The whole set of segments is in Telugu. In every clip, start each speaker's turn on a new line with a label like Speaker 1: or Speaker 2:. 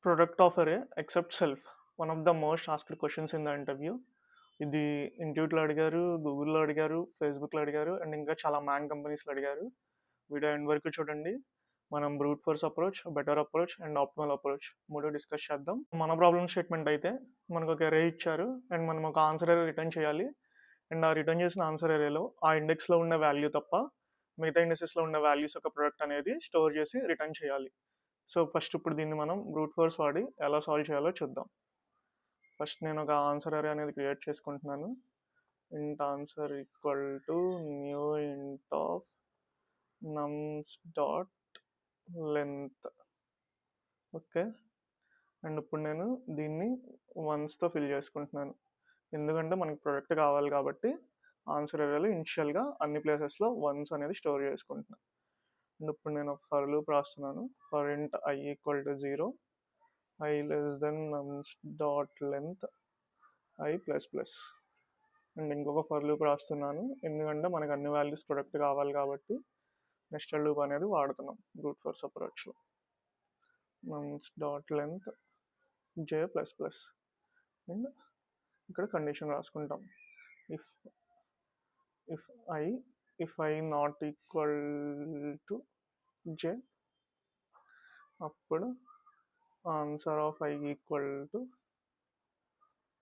Speaker 1: ప్రొడక్ట్ ఆఫ్ అరే except self one of the most asked questions in the interview. ఇది ఇంట్యూట్లో అడిగారు, గూగుల్లో అడిగారు, ఫేస్బుక్లో అడిగారు అండ్ ఇంకా చాలా మ్యాన్ కంపెనీస్లో అడిగారు. వీడియో ఎండ్ వరకు చూడండి. మనం brute force approach, better approach and optimal approach మూడు డిస్కస్ చేద్దాం. మన ప్రాబ్లమ్ స్టేట్మెంట్ అయితే మనకు ఒక అరే ఇచ్చారు అండ్ మనం ఒక ఆన్సర్ అరే రిటర్న్ చేయాలి. అండ్ ఆ రిటర్న్ చేసిన ఆన్సర్ అరేలో ఆ ఇండెక్స్లో ఉన్న వాల్యూ తప్ప మిగతా ఇండెక్సెస్లో ఉన్న వాల్యూస్ ఒక ప్రొడక్ట్ అనేది స్టోర్ చేసి రిటర్న్ చేయాలి. సో ఫస్ట్ ఇప్పుడు దీన్ని మనం బ్రూట్ ఫోర్స్ వాడి ఎలా సాల్వ్ చేయాలో చూద్దాం. ఫస్ట్ నేను ఒక ఆన్సర్ అరే అనేది క్రియేట్ చేసుకుంటున్నాను. ఇంట్ answer equal to new int of nums dot length. Okay, and ఇప్పుడు నేను దీన్ని వన్స్తో ఫిల్ చేసుకుంటున్నాను, ఎందుకంటే మనకి ప్రొడక్ట్ కావాలి కాబట్టి ఆన్సర్ అరేలో ఇనిషియల్గా అన్ని ప్లేసెస్లో వన్స్ అనేది స్టోర్ చేసుకుంటున్నాను. అండ్ ఇప్పుడు నేను ఒక ఫర్ లూప్ రాస్తున్నాను. For int I equal to 0, I less than nums dot length I plus plus. And ఇంకొక ఫర్ లూప్ రాస్తున్నాను, ఎందుకంటే మనకు అన్ని వాల్యూస్ ప్రొడక్ట్ కావాలి కాబట్టి నెస్టెడ్ లూప్ అనేది వాడుతున్నాం బ్రూట్ ఫోర్స్ అప్రోచ్లో. Nums dot length J plus plus. And ఇక్కడ కండిషన్ రాసుకుంటాం. If if I if I not equal to J, అప్పుడు answer of I equal to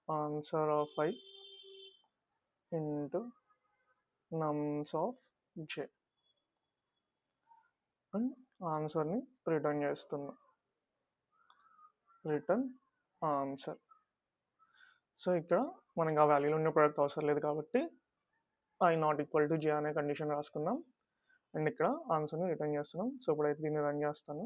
Speaker 1: answer of I into nums of J and ఆన్సర్ని రిటర్న్ చేస్తున్నాం. Return answer. సో ఇక్కడ మనకి ఆ వాల్యూలో ఉన్న ప్రోడక్ట్ అవసరం లేదు కాబట్టి I not equal to J అనే కండిషన్ రాసుకున్నాం అండ్ ఇక్కడ ఆన్సర్ని రిటర్న్ చేస్తున్నాం. సో ఇప్పుడైతే దీన్ని రన్ చేస్తాను.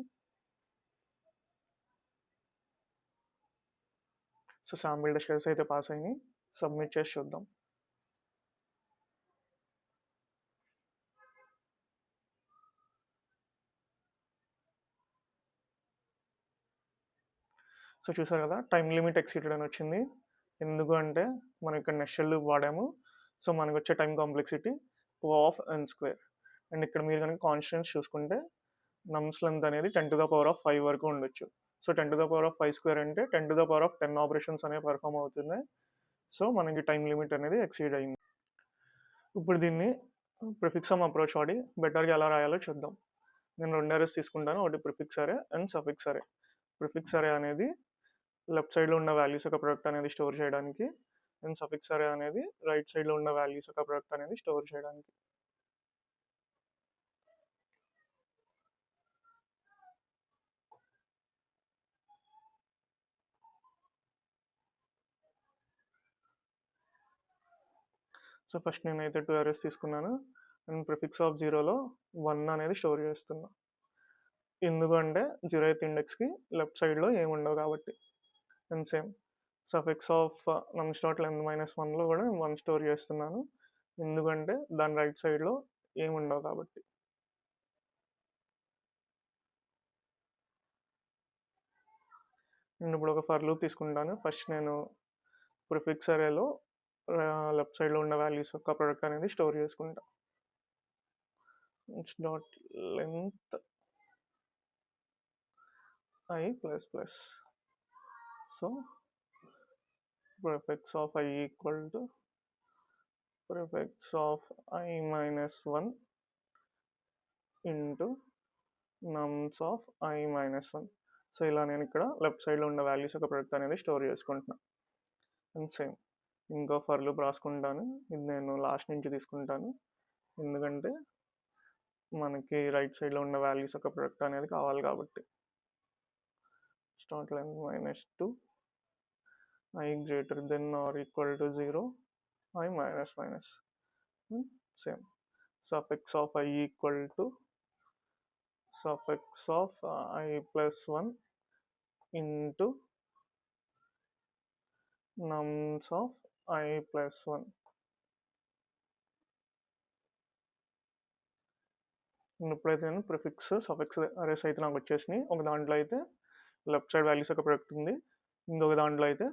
Speaker 1: సో శాంపిల్ టెస్టర్స్ అయితే పాస్ అయినాయి. సబ్మిట్ చేసి చూద్దాం. సో చూసారు కదా, టైం లిమిట్ ఎక్సీడెడ్ అని వచ్చింది. ఎందుకు అంటే మనం ఇక్కడ నెస్టెడ్ లూప్ వాడాము. సో మనకు వచ్చే time complexity of N square. And ఇక్కడ మీరు కనుక కాన్స్టెంట్స్ చూసుకుంటే నమ్స్ లెంత్ అనేది 10⁻5 వరకు ఉండొచ్చు. సో 10⁻5 స్క్వేర్ అంటే 10⁻10 ఆపరేషన్స్ అనేవి పర్ఫామ్ అవుతున్నాయి. సో మనకి టైం లిమిట్ అనేది ఎక్సీడ్ అయింది. ఇప్పుడు దీన్ని ప్రిఫిక్స్ సమ్ అప్రోచ్ వాడి బెటర్గా ఎలా రాయాలో చూద్దాం. నేను రెండు అరేస్ తీసుకుంటాను, ఒకటి ప్రిఫిక్స్ అరే అండ్ సఫిక్స్ అరే. ప్రిఫిక్స్ అరే అనేది లెఫ్ట్ సైడ్లో ఉన్న వాల్యూస్ ఒక ప్రొడక్ట్ అనేది స్టోర్ చేయడానికి అండ్ సఫిక్స్ అరే అనేది రైట్ సైడ్లో ఉన్న వాల్యూస్ ఒక ప్రొడక్ట్ అనేది స్టోర్ చేయడానికి. సో ఫస్ట్ నేనైతే 2 అరేస్ తీసుకున్నాను అండ్ ప్రిఫిక్స్ ఆఫ్ 0లో 1 అనేది స్టోర్ చేస్తున్నా, ఎందుకంటే 0th ఇండెక్స్కి లెఫ్ట్ సైడ్లో ఏమి ఉండవు కాబట్టి. And same suffix of nums dot length -1లో కూడా 1 స్టోర్ చేస్తున్నాను, ఎందుకంటే దాని రైట్ సైడ్లో ఏమి ఉండవు కాబట్టి. నేను ఇప్పుడు ఒక ఫర్ లూప్ తీసుకుంటాను. ఫస్ట్ నేను ప్రిఫిక్స్ అరేలో లెఫ్ట్ సైడ్లో ఉన్న వాల్యూస్ యొక్క ప్రొడక్ట్ అనేది స్టోర్ చేసుకుంటా. It's dot length I plus plus. So prefix of I equal to prefix of I -1 into nums of I -1. So ఇలా నేను ఇక్కడ లెఫ్ట్ సైడ్లో ఉన్న వాల్యూస్ యొక్క ప్రొడక్ట్ అనేది స్టోర్ చేసుకుంటున్నాను. అండ్ సేమ్ ఇంకో ఫర్ లూప్ రాసుకుంటాను. ఇది నేను లాస్ట్ నుంచి తీసుకుంటాను, ఎందుకంటే మనకి రైట్ సైడ్లో ఉన్న వాల్యూస్ యొక్క ప్రొడక్ట్ అనేది కావాలి కాబట్టి. Start length -2, I greater than or equal to 0, I minus. Same suffix of I equal to suffix of I +1 into nums of I +1. ఇప్పుడైతే నేను ప్రిఫిక్స్ సఫిక్స్ అరేస్ అయితే నాకు వచ్చేసినాయి. ఒక దాంట్లో అయితే లెఫ్ట్ సైడ్ వాల్యూస్ యొక్క ప్రొడక్ట్ ఉంది, ఇంకొక దాంట్లో అయితే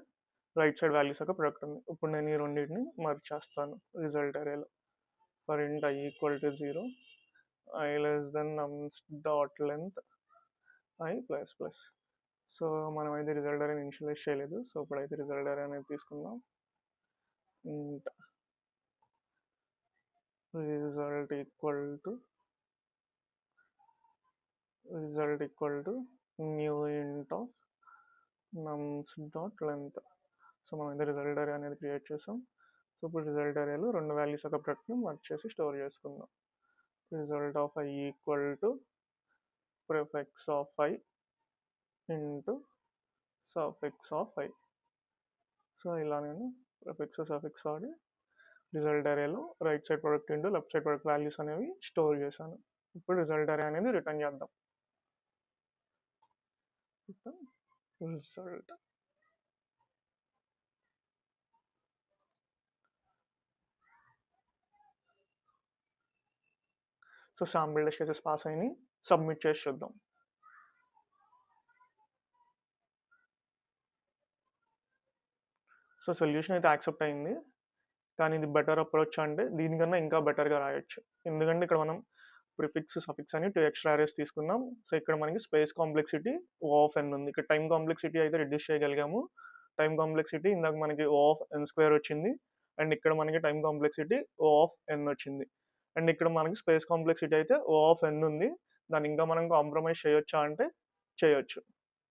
Speaker 1: రైట్ సైడ్ వాల్యూస్ యొక్క ప్రొడక్ట్ ఉంది. ఇప్పుడు నేను ఈ రెండింటిని మర్జ్ చేస్తాను రిజల్ట్ అరేలో. For int I equal to 0, I less than nums dot length I plus plus. So మనమైతే రిజల్ట్ అనేది ఇనిషియలైజ్ చేయలేదు. సో ఇప్పుడైతే రిజల్ట్ అనేది తీసుకుందాం. Result equal to new int of nums dot length. So మనం అయితే రిజల్ట్ అరే అనేది క్రియేట్ చేసాం. సో ఇప్పుడు రిజల్ట్ అరేలో రెండు వాల్యూస్ ఒక ప్రొడక్ట్ని మర్జ్ చేసి స్టోర్ చేసుకుందాం. Result of I equal to prefix of I into suffix of I. So ఇలా నేను ప్రిఫిక్స్ సఫిక్స్ వాడి రిజల్ట్ అరేలో right side product into left side product values అనేవి స్టోర్ చేశాను. ఇప్పుడు రిజల్ట్ అరే అనేది రిటర్న్ చేద్దాం. Result so sample test cases pass అయినాయి. సబ్మిట్ చేసి చూద్దాం. సో సొల్యూషన్ అయితే యాక్సెప్ట్ అయింది. కానీ ఇది బెటర్ అప్రోచ్ అంటే దీనికన్నా ఇంకా బెటర్గా రాయొచ్చు. ఎందుకంటే ఇక్కడ మనం ప్రిఫిక్స్ సఫిక్స్ అని 2 ఎక్స్ట్రా అరేస్ తీసుకున్నాం. సో ఇక్కడ మనకి space complexity O of n ఉంది. ఇక్కడ టైం కాంప్లెక్సిటీ అయితే రిడ్యూస్ చేయగలిగాము. టైం కాంప్లెక్సిటీ ఇందాక మనకి O ఆఫ్ n² వచ్చింది. అండ్ ఇక్కడ మనకి time complexity O of n వచ్చింది. అండ్ ఇక్కడ మనకి స్పేస్ కాంప్లెక్సిటీ అయితే O ఆఫ్ n ఉంది. దాన్ని ఇంకా మనం కాంప్రమైజ్ చేయొచ్చా అంటే చేయొచ్చు.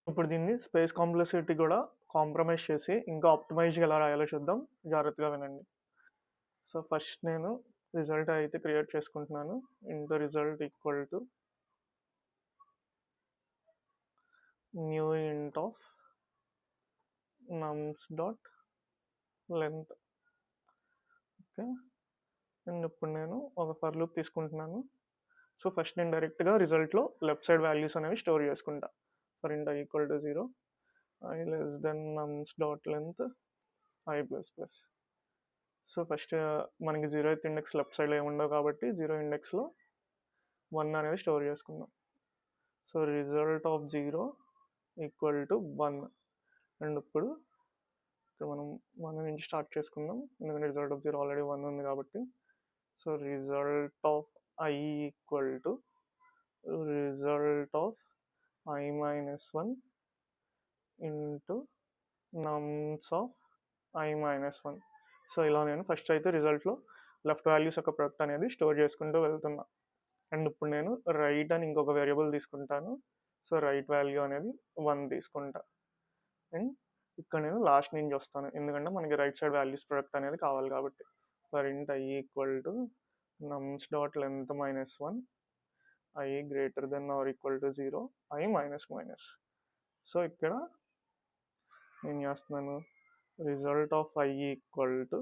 Speaker 1: ఇప్పుడు దీన్ని స్పేస్ కాంప్లెక్సిటీ కూడా కాంప్రమైజ్ చేసి ఇంకా ఆప్టిమైజ్గా ఎలా రాయాలో చూద్దాం. జాగ్రత్తగా వినండి. సో ఫస్ట్ నేను రిజల్ట్ అయితే క్రియేట్ చేసుకుంటున్నాను. Into result equal to new int of nums dot length. Okay, and ఇప్పుడు నేను ఒక ఫర్ లూప్ తీసుకుంటున్నాను. సో ఫస్ట్ నేను డైరెక్ట్గా రిజల్ట్లో లెఫ్ట్ సైడ్ వాల్యూస్ అనేవి స్టోర్ చేసుకుంటా. For int I equal to 0, I less than nums dot length I plus plus. So first మనకి 0th ఇండెక్స్ లెఫ్ట్ సైడ్లో ఏముండవు కాబట్టి 0 ఇండెక్స్లో 1 అనేది స్టోర్ చేసుకుందాం. So result of 0 equal to 1. And ఇప్పుడు మనం 1 నుంచి స్టార్ట్ చేసుకుందాం, ఎందుకంటే రిజల్ట్ ఆఫ్ 0 ఆల్రెడీ 1 ఉంది కాబట్టి. So result of I equal to result of I minus 1 into nums of I minus 1. So ఇలా నేను ఫస్ట్ అయితే రిజల్ట్లో లెఫ్ట్ వాల్యూస్ ఒక ప్రొడక్ట్ అనేది స్టోర్ చేసుకుంటూ వెళ్తున్నా. అండ్ ఇప్పుడు నేను రైట్ అని ఇంకొక వేరియబుల్ తీసుకుంటాను. సో రైట్ వాల్యూ అనేది 1 తీసుకుంటా. అండ్ ఇక్కడ నేను లాస్ట్ నుంచి వస్తాను, ఎందుకంటే మనకి రైట్ సైడ్ వాల్యూస్ ప్రొడక్ట్ అనేది కావాలి కాబట్టి. For int I equal to nums dot length minus 1, I greater than or equal to 0, I minus minus. So ఇక్కడ నేను చేస్తున్నాను result of I equal to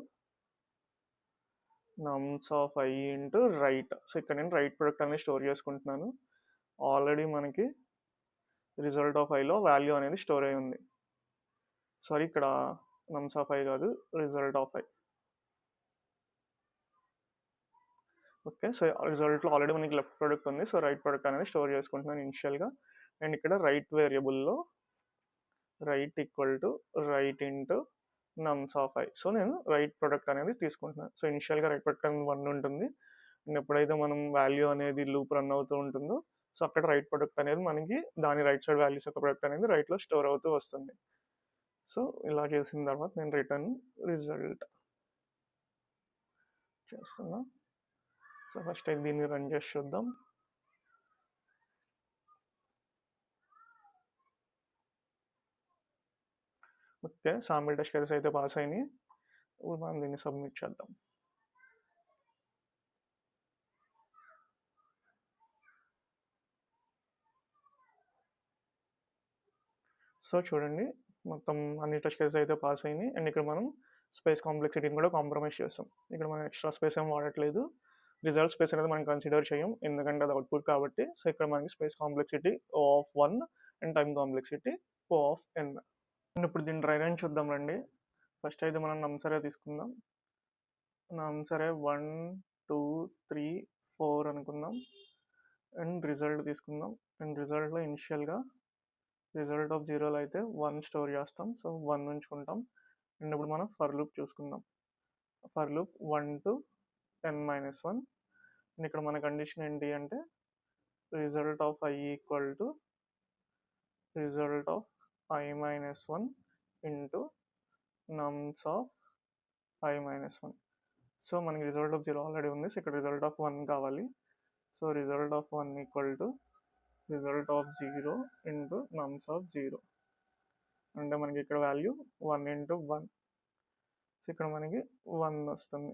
Speaker 1: nums of I into right. So ఇక్కడ నేను రైట్ ప్రొడక్ట్ అనేది స్టోర్ చేసుకుంటున్నాను. ఆల్రెడీ మనకి రిజల్ట్ ఆఫ్ ఐలో వాల్యూ అనేది స్టోర్ అయి ఉంది. సారీ, ఇక్కడ నమ్స్ ఆఫ్ ఐ కాదు, result of I. Okay, so రిజల్ట్లో ఆల్రెడీ మనకి లెఫ్ట్ ప్రొడక్ట్ ఉంది. సో రైట్ ప్రొడక్ట్ అనేది స్టోర్ చేసుకుంటున్నాను ఇనిషియల్గా. అండ్ ఇక్కడ రైట్ వేరియబుల్లో right equal to right into nums of I. So నేను రైట్ ప్రొడక్ట్ అనేది తీసుకుంటున్నాను. సో ఇనిషియల్గా రైట్ ప్రొడక్ట్ అనేది 1 ఉంటుంది. అండ్ ఎప్పుడైతే మనం వాల్యూ అనేది లూప్ రన్ అవుతూ ఉంటుందో సో అక్కడ రైట్ ప్రొడక్ట్ అనేది మనకి దాని రైట్ సైడ్ వాల్యూస్ యొక్క ప్రొడక్ట్ అనేది రైట్లో స్టోర్ అవుతూ వస్తుంది. సో ఇలా చేసిన తర్వాత నేను రిటర్న్ రిజల్ట్ చేస్తున్నా. సో ఫస్ట్ అయితే దీన్ని రన్ చేసి చూద్దాం. ఓకే, శాంపిల్ టెస్ట్ కేసెస్ అయితే పాస్ అయినాయి. ఇప్పుడు మనం దీన్ని సబ్మిట్ చేద్దాం. సో చూడండి, మొత్తం అన్ని టెస్ట్ కేసెస్ అయితే పాస్ అయినాయి. అండ్ ఇక్కడ మనం స్పేస్ కాంప్లెక్సిటీని కూడా కాంప్రమైజ్ చేస్తాం. ఇక్కడ మనం ఎక్స్ట్రా స్పేస్ ఏం వాడట్లేదు. రిజల్ట్ స్పేస్ అనేది మనం కన్సిడర్ చేయం, ఎందుకంటే అది అవుట్పుట్ కాబట్టి. సో ఇక్కడ మనకి space complexity O of 1 and time complexity O of n. And ఇప్పుడు దీన్ని డ్రై రన్ చూద్దాం రండి. ఫస్ట్ అయితే మనం నమ్సరే తీసుకుందాం. నమ్సరే 1, 2, 3, 4 అనుకుందాం. అండ్ రిజల్ట్ తీసుకుందాం. అండ్ రిజల్ట్లో ఇనిషియల్గా రిజల్ట్ ఆఫ్ 0లో అయితే 1 స్టోర్ చేస్తాం. సో 1 ఉంచుకుంటాం. అండ్ ఇప్పుడు మనం ఫర్ లూప్ చూసుకుందాం. For loop 1 to n minus 1. And ఇక్కడ మన కండిషన్ ఏంటి అంటే result of I equal to result of I minus 1 into nums of I minus 1. So మనకి రిజల్ట్ ఆఫ్ 0 ఆల్రెడీ ఉంది, సో ఇక్కడ రిజల్ట్ ఆఫ్ 1 కావాలి. So result of 1 equal to result of 0 into nums of 0. అంటే మనకి ఇక్కడ వాల్యూ 1 ఇంటూ 1. సో ఇక్కడ మనకి 1 వస్తుంది.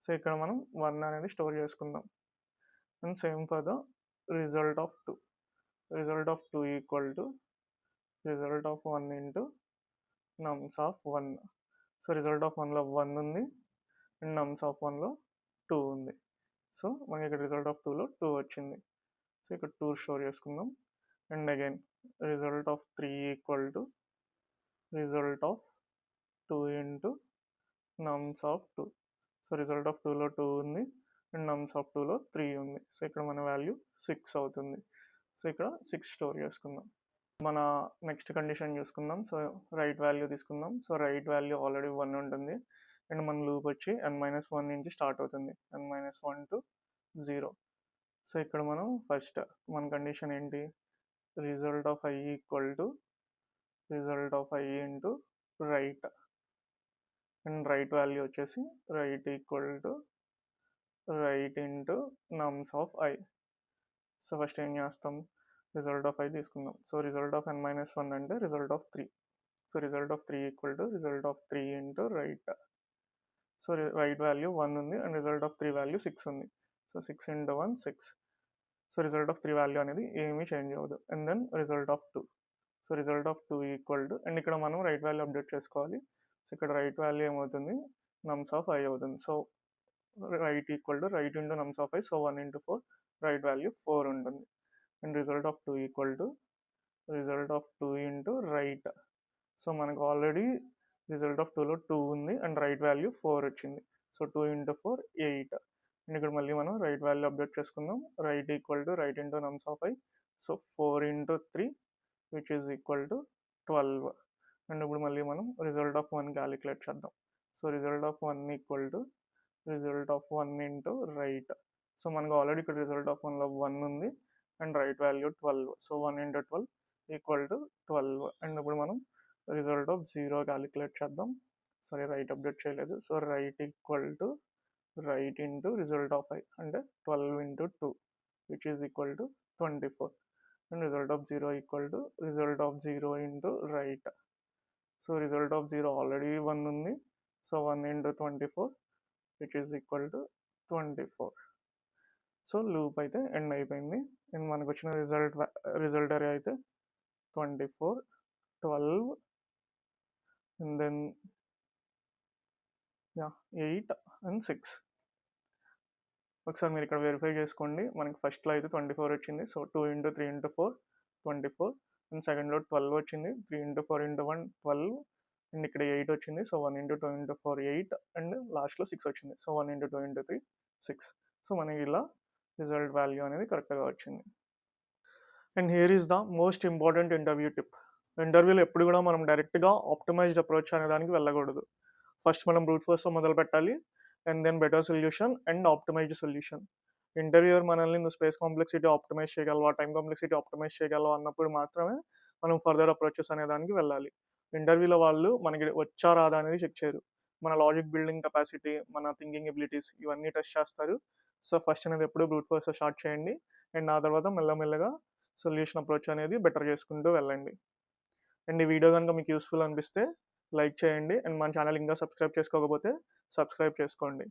Speaker 1: సో ఇక్కడ మనం 1 అనేది స్టోర్ చేసుకుందాం. And same for the result of 2. Result of 2 equal to result of 1 into nums of 1. So result of 1లో 1 ఉంది అండ్ నమ్స్ ఆఫ్ 1లో 2 ఉంది. సో మనకి ఇక్కడ రిజల్ట్ ఆఫ్ 2లో 2 వచ్చింది. సో ఇక్కడ 2 స్టోర్ చేసుకుందాం. And again result of 3 equal to result of 2 into nums of 2. So result of 2లో 2 ఉంది అండ్ నమ్స్ ఆఫ్ 2లో 3 ఉంది. సో ఇక్కడ మన వాల్యూ 6 అవుతుంది. సో ఇక్కడ 6 స్టోర్ చేసుకుందాం. మన నెక్స్ట్ కండిషన్ చూసుకుందాం. సో రైట్ వాల్యూ తీసుకుందాం. సో రైట్ వాల్యూ ఆల్రెడీ 1 ఉంటుంది అండ్ మన లూప్ వచ్చి n-1 నుంచి స్టార్ట్ అవుతుంది, n-1 టు 0. సో ఇక్కడ మనం ఫస్ట్ మన కండిషన్ ఏంటి, result of i equal to result of i into right. And right value వచ్చేసి right equal to right into nums of i. So first ఏం చేస్తాం, రిజల్ట్ ఆఫ్ i తీసుకుందాం. సో రిజల్ట్ ఆఫ్ n-1 అంటే result of 3. So result of 3 equal to result of 3 into right. So right value 1 ఉంది అండ్ రిజల్ట్ ఆఫ్ 3 వాల్యూ 6 ఉంది. So 6 into 1 6. So result of 3 value అనేది ఏమీ చేంజ్ అవ్వదు. And then result of 2. So result of 2 equal to, and ఇక్కడ మనం రైట్ వాల్యూ అప్డేట్ చేసుకోవాలి. సో ఇక్కడ రైట్ వాల్యూ ఏమవుతుంది, నమ్స్ ఆఫ్ i అవుతుంది. So right equal to right into nums of i. So 1 into 4, right value 4 ఉంటుంది. And result of 2 equal to result of 2 into right. So మనకు ఆల్రెడీ రిజల్ట్ ఆఫ్ 2లో 2 ఉంది అండ్ రైట్ వాల్యూ 4 వచ్చింది. So 2 into 4 8. అండ్ ఇక్కడ మళ్ళీ మనం రైట్ వాల్యూ అప్డేట్ చేసుకుందాం. Right equal to right into nums of i. So 4 into 3 which is equal to 12. And ఇప్పుడు మళ్ళీ మనం రిజల్ట్ ఆఫ్ 1 క్యాలిక్యులేట్ చేద్దాం. So result of 1 equal to result of 1 into right. So మనకు ఆల్రెడీ ఇక్కడ రిజల్ట్ ఆఫ్ 1లో 1 ఉంది and right value 12. So 1 into 12 equal to 12. And ఇప్పుడు మనం రిజల్ట్ ఆఫ్ 0 క్యాలిక్యులేట్ చేద్దాం. సారీ, రైట్ అప్డేట్ చేయలేదు. So right equal to right into result of i అంటే 12 into 2 which is equal to 24. And result of 0 equal to result of 0 into right. So result of 0 already 1 ఉంది. So 1 into 24 which is equal to 24. So loop అయితే ఎండ్ అయిపోయింది. అండ్ మనకు వచ్చిన రిజల్ట్ అరే అయితే 24, 12 and then 8 and 6. ఒకసారి మీరు ఇక్కడ వెరిఫై చేసుకోండి. మనకి ఫస్ట్లో అయితే 24 వచ్చింది. So 2 into 3 into 4 24. అండ్ సెకండ్లో 12 వచ్చింది. 3 ఇంటూ 4 ఇంటూ 1 12. అండ్ ఇక్కడ 8 వచ్చింది. So 1 into 2 into 4 8. అండ్ లాస్ట్లో 6 వచ్చింది. So 1 into 2 into 3 6. సో మనకి ఇలా రిజల్ట్ వాల్యూ అనేది కరెక్ట్గా వచ్చింది. And here is the most important interview tip. ఇంటర్వ్యూలో ఎప్పుడు కూడా మనం డైరెక్ట్గా ఆప్టిమైజ్డ్ అప్రోచ్ అనే దానికి వెళ్ళకూడదు. ఫస్ట్ మనం బ్రూట్ ఫోర్స్తో మొదలు పెట్టాలి and then better solution and optimized solution. Interviewer మనల్ని నువ్వు స్పేస్ కాంప్లెక్సిటీ ఆప్టిమైజ్ చేయగలవా, టైం కాంప్లెక్సిటీ ఆప్టిమైజ్ చేయగలవా అన్నప్పుడు మాత్రమే మనం ఫర్దర్ అప్రోచెస్ అనే దానికి వెళ్ళాలి. ఇంటర్వ్యూలో వాళ్ళు మనకి వచ్చా రాదా అనేది చెక్ చేయరు. మన లాజిక్ బిల్డింగ్ కెపాసిటీ, మన థింకింగ్ ఎబిలిటీస్ ఇవన్నీ టెస్ట్ చేస్తారు. సో ఫస్ట్ అనేది ఎప్పుడు బ్రూట్ ఫోర్స్తో స్టార్ట్ చేయండి అండ్ ఆ తర్వాత మెల్లమెల్లగా సొల్యూషన్ అప్రోచ్ అనేది బెటర్ చేసుకుంటూ వెళ్ళండి. అండ్ ఈ వీడియో కనుక మీకు యూస్ఫుల్ అనిపిస్తే లైక్ చేయండి అండ్ మన ఛానల్ ఇంకా సబ్స్క్రైబ్ చేసుకోకపోతే సబ్స్క్రైబ్ చేసుకోండి.